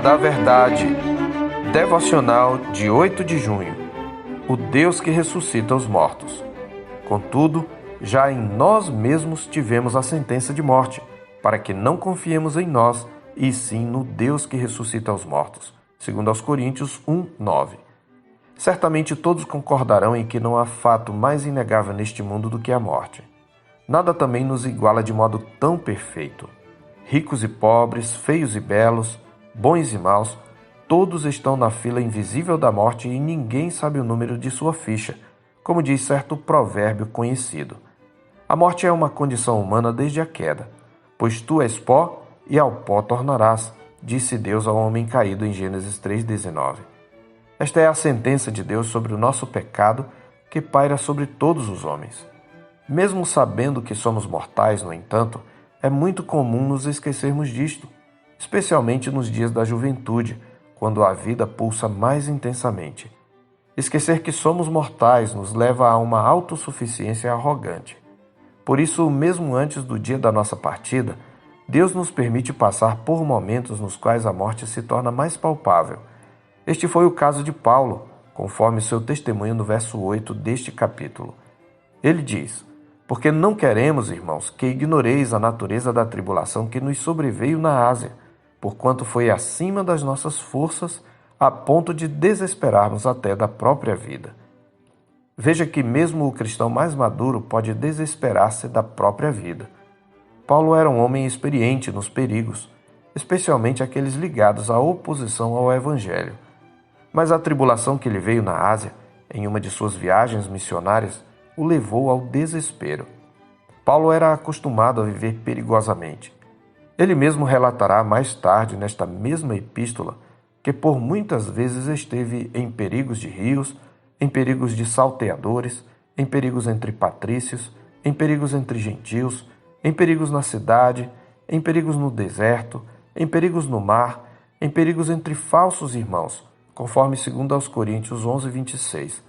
da Verdade. Devocional de 8 de junho. O Deus que ressuscita os mortos. Contudo, já em nós mesmos tivemos a sentença de morte, para que não confiemos em nós, e sim no Deus que ressuscita os mortos. 2 Coríntios 1:9. Certamente todos concordarão em que não há fato mais inegável neste mundo do que a morte. Nada também nos iguala de modo tão perfeito. Ricos e pobres, feios e belos, bons e maus, todos estão na fila invisível da morte e ninguém sabe o número de sua ficha, como diz certo provérbio conhecido. A morte é uma condição humana desde a queda, pois tu és pó e ao pó tornarás, disse Deus ao homem caído em Gênesis 3:19. Esta é a sentença de Deus sobre o nosso pecado que paira sobre todos os homens. Mesmo sabendo que somos mortais, no entanto, é muito comum nos esquecermos disto, especialmente nos dias da juventude, quando a vida pulsa mais intensamente. Esquecer que somos mortais nos leva a uma autossuficiência arrogante. Por isso, mesmo antes do dia da nossa partida, Deus nos permite passar por momentos nos quais a morte se torna mais palpável. Este foi o caso de Paulo, conforme seu testemunho no verso 8 deste capítulo. Ele diz: porque não queremos, irmãos, que ignoreis a natureza da tribulação que nos sobreveio na Ásia, porquanto foi acima das nossas forças, a ponto de desesperarmos até da própria vida. Veja que mesmo o cristão mais maduro pode desesperar-se da própria vida. Paulo era um homem experiente nos perigos, especialmente aqueles ligados à oposição ao Evangelho. Mas a tribulação que lhe veio na Ásia, em uma de suas viagens missionárias, o levou ao desespero. Paulo era acostumado a viver perigosamente. Ele mesmo relatará mais tarde, nesta mesma epístola, que por muitas vezes esteve em perigos de rios, em perigos de salteadores, em perigos entre patrícios, em perigos entre gentios, em perigos na cidade, em perigos no deserto, em perigos no mar, em perigos entre falsos irmãos, conforme 2 Coríntios 11:26.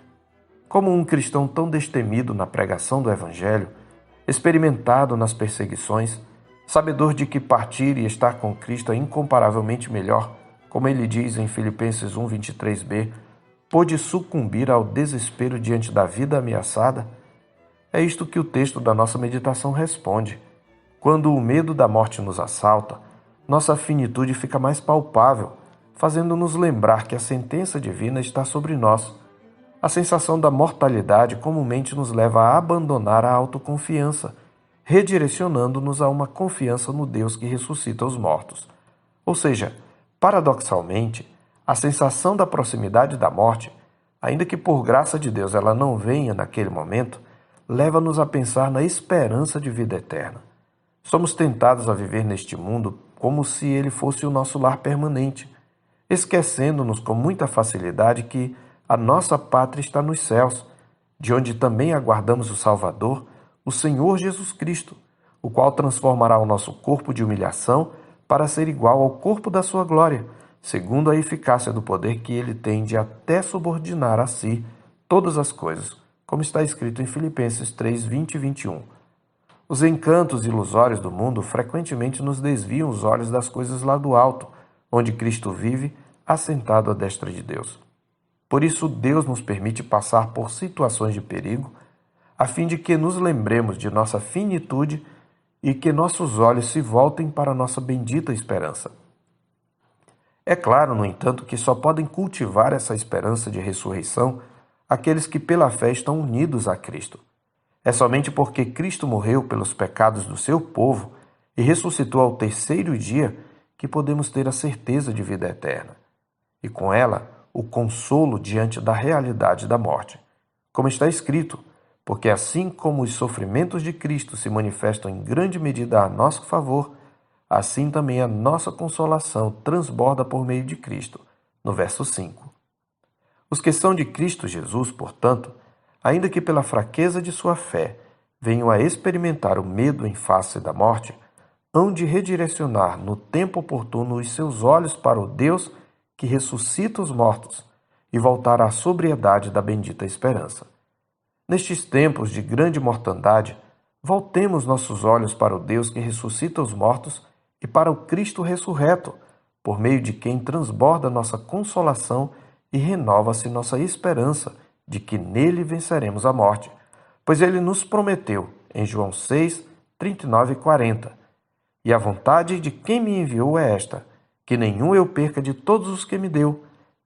Como um cristão tão destemido na pregação do Evangelho, experimentado nas perseguições, sabedor de que partir e estar com Cristo é incomparavelmente melhor, como ele diz em Filipenses 1:23b, pôde sucumbir ao desespero diante da vida ameaçada? É isto que o texto da nossa meditação responde. Quando o medo da morte nos assalta, nossa finitude fica mais palpável, fazendo-nos lembrar que a sentença divina está sobre nós. A sensação da mortalidade comumente nos leva a abandonar a autoconfiança, redirecionando-nos a uma confiança no Deus que ressuscita os mortos. Ou seja, paradoxalmente, a sensação da proximidade da morte, ainda que por graça de Deus ela não venha naquele momento, leva-nos a pensar na esperança de vida eterna. Somos tentados a viver neste mundo como se ele fosse o nosso lar permanente, esquecendo-nos com muita facilidade que a nossa pátria está nos céus, de onde também aguardamos o Salvador, o Senhor Jesus Cristo, o qual transformará o nosso corpo de humilhação para ser igual ao corpo da sua glória, segundo a eficácia do poder que ele tem de até subordinar a si todas as coisas, como está escrito em Filipenses 3:20 e 21. Os encantos ilusórios do mundo frequentemente nos desviam os olhos das coisas lá do alto, onde Cristo vive, assentado à destra de Deus. Por isso, Deus nos permite passar por situações de perigo, a fim de que nos lembremos de nossa finitude e que nossos olhos se voltem para a nossa bendita esperança. É claro, no entanto, que só podem cultivar essa esperança de ressurreição aqueles que pela fé estão unidos a Cristo. É somente porque Cristo morreu pelos pecados do seu povo e ressuscitou ao terceiro dia que podemos ter a certeza de vida eterna. E com ela, o consolo diante da realidade da morte. Como está escrito, porque assim como os sofrimentos de Cristo se manifestam em grande medida a nosso favor, assim também a nossa consolação transborda por meio de Cristo, no verso 5. Os que são de Cristo Jesus, portanto, ainda que pela fraqueza de sua fé venham a experimentar o medo em face da morte, hão de redirecionar no tempo oportuno os seus olhos para o Deus que ressuscita os mortos e voltar à sobriedade da bendita esperança. Nestes tempos de grande mortandade, voltemos nossos olhos para o Deus que ressuscita os mortos e para o Cristo ressurreto, por meio de quem transborda nossa consolação e renova-se nossa esperança de que nele venceremos a morte. Pois ele nos prometeu, em João 6, 39 e 40, e a vontade de quem me enviou é esta, que nenhum eu perca de todos os que me deu.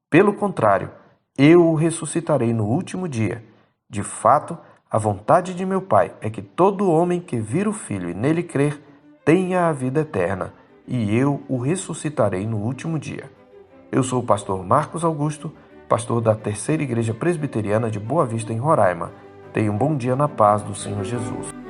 Pelo contrário, eu o ressuscitarei no último dia. De fato, a vontade de meu Pai é que todo homem que vir o Filho e nele crer tenha a vida eterna, e eu o ressuscitarei no último dia. Eu sou o pastor Marcos Augusto, pastor da Terceira Igreja Presbiteriana de Boa Vista, em Roraima. Tenha um bom dia na paz do Senhor Jesus.